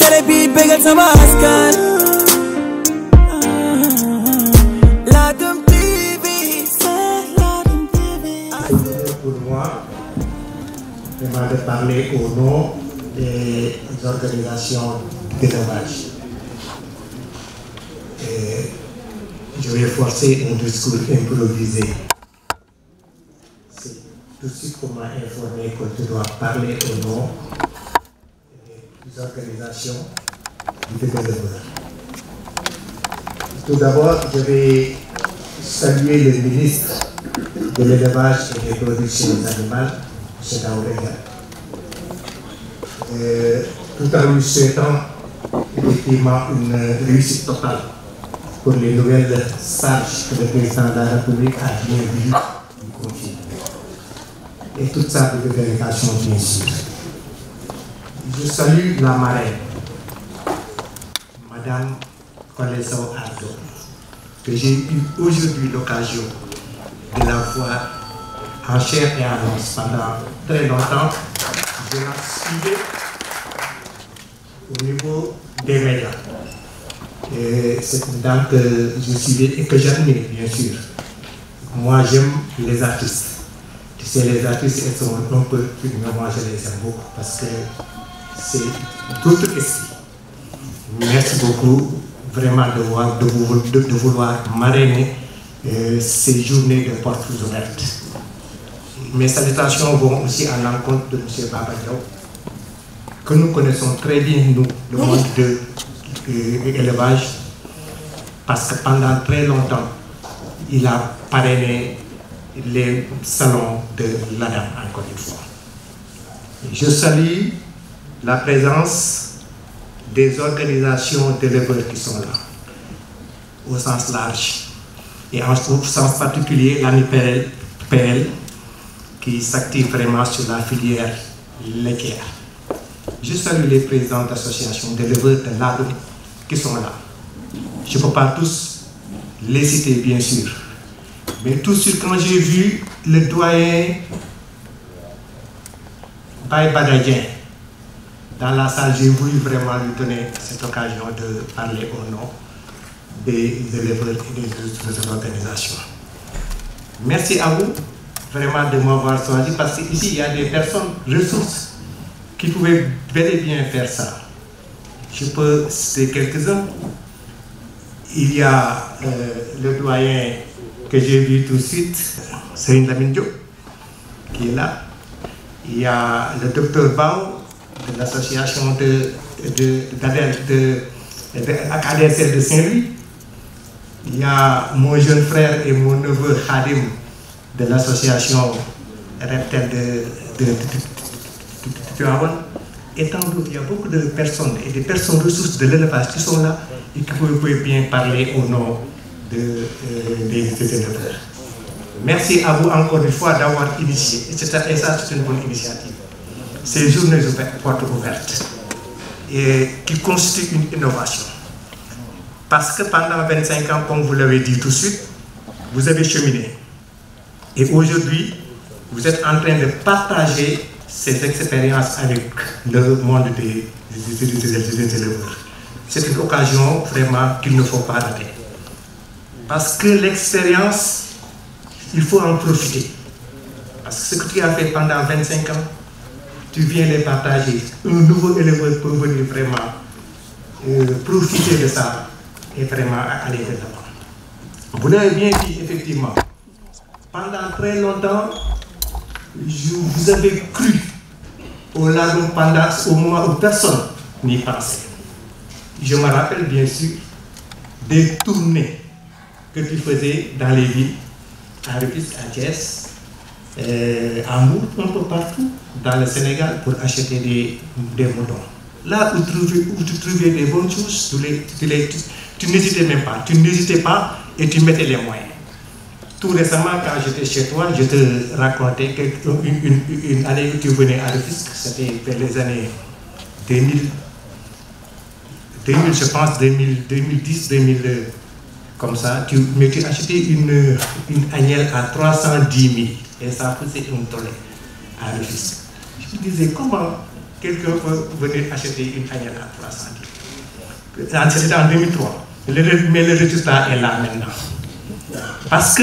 télé bi bégal sama askan. Ladoum TV, c'est Ladoum TV. Pour moi, vraiment de parler au nom des organisations d'élevage. Je vais forcer un discours improvisé. C'est tout de suite qu'on m'a informé que je dois parler au nom des organisations d'éleveurs. Tout d'abord, je vais saluer le ministre de l'élevage et des productions animales, M. Daouda, tout en lui souhaitant effectivement une réussite totale pour les nouvelles charges que le président de la République a bien vu du conflit. Et toute sa délégation, bien sûr. Je salue la marraine, Madame Koleso Ardo, que j'ai eu aujourd'hui l'occasion de la voir en chair et en os pendant très longtemps. Je la suivais au niveau des médias. C'est une dame que je suivais et que j'admire, bien sûr. Moi, j'aime les artistes. Tu sais, les artistes, elles sont un peu plus, mais moi, je les aime beaucoup parce que c'est d'autres esprits. Merci beaucoup, vraiment, de vouloir marrainer ces journées de portes ouvertes. Mes salutations vont aussi à l'encontre de M. Baba Diaw, que nous connaissons très bien, nous, le monde de l'élevage, parce que pendant très longtemps, il a parrainé les salons de l'ADAM, encore une fois. Je salue la présence des organisations d'éleveurs qui sont là, au sens large, et au sens particulier l'ANIPL, qui s'active vraiment sur la filière laitière. Je salue les présidents d'associations d'éleveurs de l'ADAM qui sont là. Je ne peux pas tous les citer, bien sûr, mais tout de suite, quand j'ai vu le doyen Baye Badadien dans la salle, j'ai voulu vraiment lui donner cette occasion de parler au nom des éleveurs et des organisations. Merci à vous vraiment de m'avoir choisi, parce qu'ici il y a des personnes ressources qui pouvaient bel et bien faire ça. Je peux citer quelques-uns. Il y a le doyen que j'ai vu tout de suite, Serigne Lamine Diop, qui est là. Il y a le docteur Bao de l'association ADSL de Saint-Louis. Il y a mon jeune frère et mon neveu Khadim de l'association Reptel de Tuawan. Et tant d'autres, il y a beaucoup de personnes et des personnes ressources de l'élevage qui sont là et qui peuvent bien parler au nom des éleveurs. Merci à vous encore une fois d'avoir initié, et ça c'est une bonne initiative, ces journées portes ouvertes, et qui constituent une innovation. Parce que pendant 25 ans, comme vous l'avez dit tout de suite, vous avez cheminé. Et aujourd'hui, vous êtes en train de partager ces expériences avec le monde des éleveurs. C'est une occasion vraiment qu'il ne faut pas rater. Parce que l'expérience, il faut en profiter. Parce que ce que tu as fait pendant 25 ans, tu viens les partager. Un nouveau éleveur peut venir vraiment profiter de ça et vraiment aller de l'avant. Vous l'avez bien dit, effectivement. Pendant très longtemps, vous avez cru au Ladoum au moment où personne n'y pensait. Je me rappelle bien sûr des tournées que tu faisais dans les villes, à Rufisque, à Thiès, à Mbour, un peu partout dans le Sénégal pour acheter des moutons. Là où tu trouvais des bonnes choses, tu n'hésitais même pas. Tu n'hésitais pas et tu mettais les moyens. Tout récemment, quand j'étais chez toi, je te racontais une année où tu venais à Rufisque, c'était vers les années 2000, je pense, 2010, 2002, comme ça. Mais tu achetais une agnelle à 310 000 et ça faisait un tollé à Rufisque. Je me disais, comment quelqu'un peut venir acheter une agnelle à 310. C'était en 2003. Mais le résultat est là maintenant. Parce que,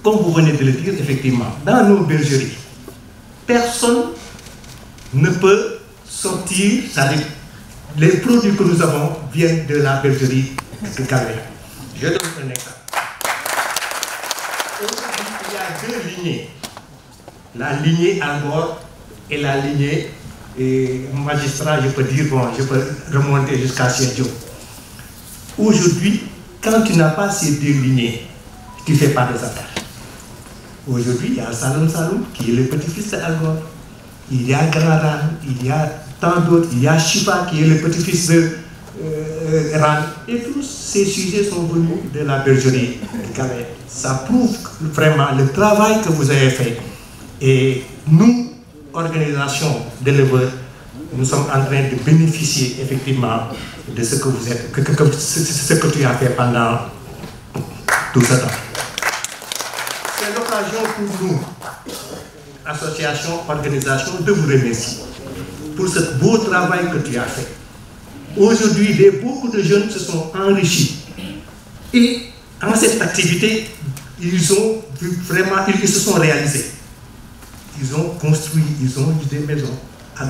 comme vous venez de le dire, effectivement, dans nos bergeries, personne ne peut sortir, c'est-à-dire les produits que nous avons viennent de la bergerie de Galoya. Je donne un exemple. Aujourd'hui, il y a deux lignées. La lignée Algor et la lignée magistrat, je peux dire, bon, je peux remonter jusqu'à Sergio. Aujourd'hui, quand tu n'as pas ces deux lignées, tu ne fais pas des affaires. Aujourd'hui, il y a Saloum Saloum qui est le petit-fils d'Algor. Il y a Ganaran, il y a tant d'autres. Il y a Shiba qui est le petit-fils de Ran. Et tous ces sujets sont venus de la bergerie de Galoya. Ça prouve vraiment le travail que vous avez fait. Et nous, organisation d'éleveurs, nous sommes en train de bénéficier effectivement de ce que vous êtes, ce que tu as fait pendant tout ce temps. C'est l'occasion pour nous, association, organisation, de vous remercier pour ce beau travail que tu as fait. Aujourd'hui, beaucoup de jeunes se sont enrichis. Et en cette activité, ils se sont réalisés. Ils ont construit, ils ont eu des maisons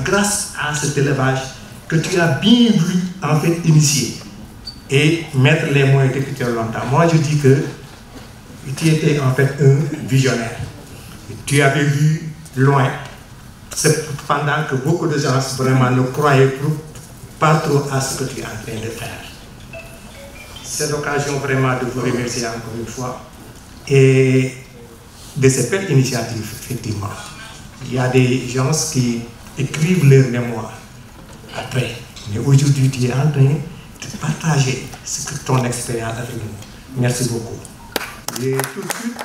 grâce à cet élevage que tu as bien voulu en fait initier et mettre les moyens depuis longtemps. Moi je dis que tu étais en fait un visionnaire. Tu avais vu loin, pendant que beaucoup de gens vraiment ne croyaient pas trop à ce que tu es en train de faire. C'est l'occasion vraiment de vous remercier encore une fois et de cette belle initiative, effectivement. Il y a des gens qui écrivent leurs mémoires après. Mais aujourd'hui, tu es en train de partager ton expérience avec nous. Merci beaucoup. Et tout de suite,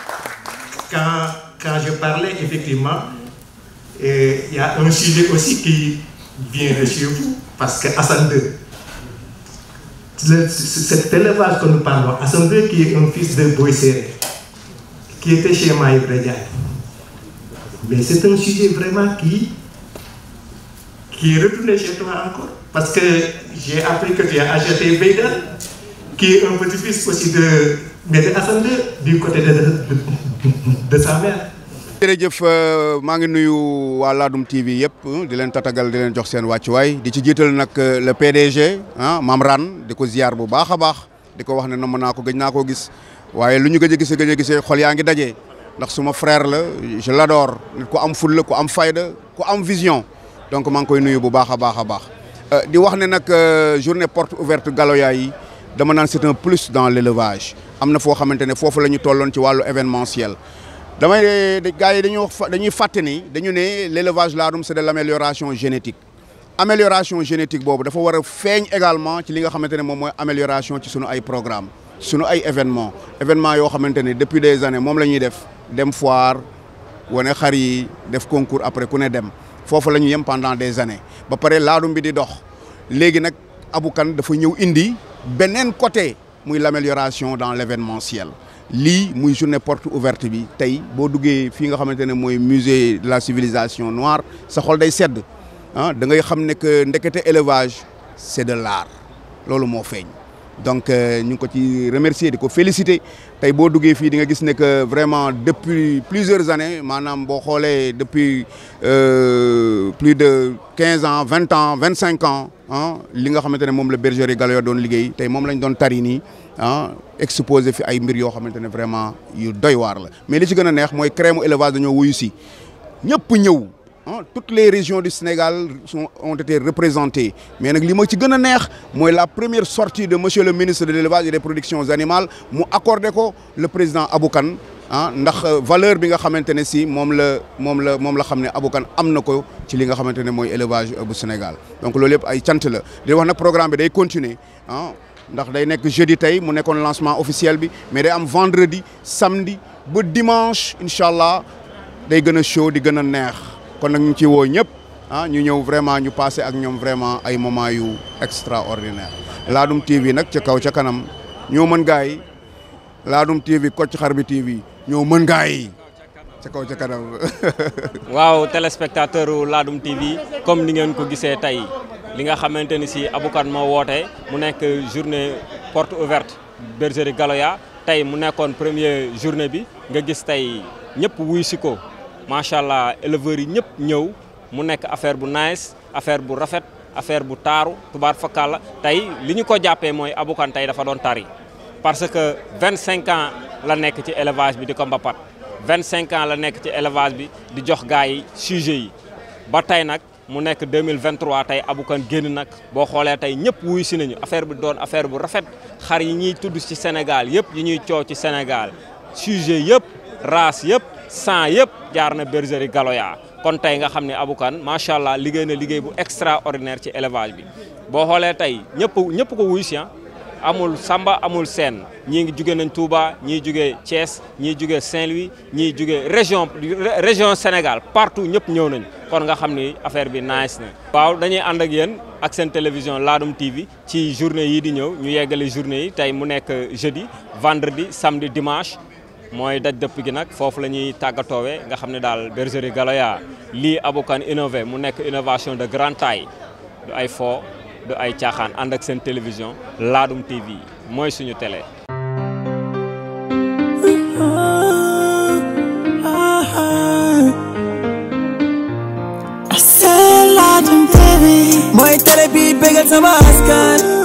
quand je parlais, effectivement, il y a un sujet aussi qui vient de chez vous, parce que Hassan II, cet élevage que nous parlons, Hassan II qui est un fils de Boïséré, qui était chez Maï Brediaï. Mais c'est un sujet vraiment qui est retourné chez toi encore. Parce que j'ai appris que tu as acheté Beydan, qui est un petit-fils aussi de Hassan II, du côté de sa mère. jërëjëf maa ngi nuyu waa Ladoum TV yëpp di leen tatagal di leen jox seen wàccuwaay di ci jiital nag le PDG Mame Rane di ko ziar bu baax a baax di ko wax ne namm naa ko gëj naa koo gis waaye lu ñu gëj a gisee xol yaa ngi daje ndax suma frère la je l'adore nit ku am ful la ku am fayda ku am vision donc maa ngi koy nuyu bu baax a baax di wax ne nag journée porte ouverte Galoya yi dama naan c'est un plus dans l'élevage am na foo xamante ne foofu la ñu tolloon ci wàllu événementiel. Gars yi dañuy fàtte ni dañu ne l'élevage Ladoum c'est de l'amélioration génétique amélioration génétique boobu dafa war a feeñ également ci li nga xamante ne moom mooy amélioration ci sunu ay programme sunu ay événement yoo xamante ne depuis des années moom la ñuy def dem foire wane xar yi def concours après ku ne dem foofu la ñu yem pendant des années ba pare Ladoum bi di dox léegi nag Abou Kane dafa ñëw indi beneen côté muy l'amélioration dans l'événementiel lii muy journée porte ouverte bi tey boo duggee fii nga xamante ne mooy musée de la civilisation noire sa xol day sedd da ngay xam ne que ndekete élevage c'est de l'art loolu moo feeñ donc ñu ngi ko ci remercier di ko féliciter tey boo duggee fii di nga gis ne que vraiment depuis plusieurs années maanaam boo xoolee depuis plus de 15 ans 20 ans 25 ans li nga xamante ne moom la bergerie Galoya doon liggéey tey moom lañ doon tari nii exposé fi ay mbir yoo xamante ne vraiment yu doy waar la mais li ci gën a neex mooy crème élevage dañoo wuyu si ñëpp ñëw toutes les régions du Sénégal ont été représentées mais nag li ma ci gën a neex mooy la première sortie de monsieur le ministre de l'élevage et des productions animales mu accordé ko le président Abou Kane ndax valeur bi nga xamante ne si moom la xam ne Abou Kane am na ko ci li nga xamante ne mooy élevage bu Sénégal donc loolu yëpp ay cant la di wax nag programme bi day continuer ndax day nekk jeudi tey mu nekkoon lancement officiel bi mais day am vendredi samedi ba dimanche incha allah day gën a chaud di gën a neex kon nag ñu ci woo ñëpp ñu ñëw vraiment ñu passé ak ñoom vraiment ay moments yu extraordinaire Ladoum TV nag ca kaw ca kanam ñoo mën gaa yi Ladoum TV Kocc Xar bi TV ñoo mën gaa yi ca kaw ca kanam. waaw téléspectateur Ladoum TV comme ni ngeen ko gisee tey li nga xamante ni si Abou Kane moo woote mu nekk journée porte ouverte bergerie Galoya tey mu nekkoon première journée bi nga gis tey ñëpp wuy si ko macha allah éleveurs yi ñëpp ñëw mu nekk affaire bu nice affaire bu rafet affaire bu taaru tubaar fakkaala tey li ñu ko jàppee mooy Abou Kane tey dafa doon tari parce que 25 ans la nekk ci élevage bi di ko mbapat 25 ans la nekk ci élevage bi di jox gars yi sujet yi ba tey nag mu nekk 2023 tey Abou Kane génn nag boo xoolee tey ñëpp wuy si nañu affaire bi doon affaire bu rafet xar yi ñuy tudd ci Sénégal yëpp yi ñuy coow ci Sénégal sujet yëpp race yëpp sang yëpp jaar na bergerie Galoya kon tey nga xam ne Abou Kane macha allah liggéey na liggéey bu extraordinaire ci élevage bi boo xoolee tey ñëpp ko wuy si amul Samba amul Sène ñii ngi jugee nañ Touba ñii jugee Thiès ñii jugee Saint-Louis ñii jugee région Sénégal partout ñëpp ñëw nañ kon nga xam ni affaire bi nice na. waaw dañuy ànd ak yéen ak seen télévision Ladoum TV ci journée yi di ñëw ñu yeggale journée yi tey mu nekk jeudi vendredi samedi dimanche mooy daj dëpp gi nag foofu la ñuy tàggatoowee nga xam ne daal bergerie Galoya lii Abou Kane innové mu nekk innovation de grande taille du ay fo. du ay caaxaan ànd ak seen télévision Ladoum TV mooy suñu télé. Ladoum TV mooy télé bi bégal sama askan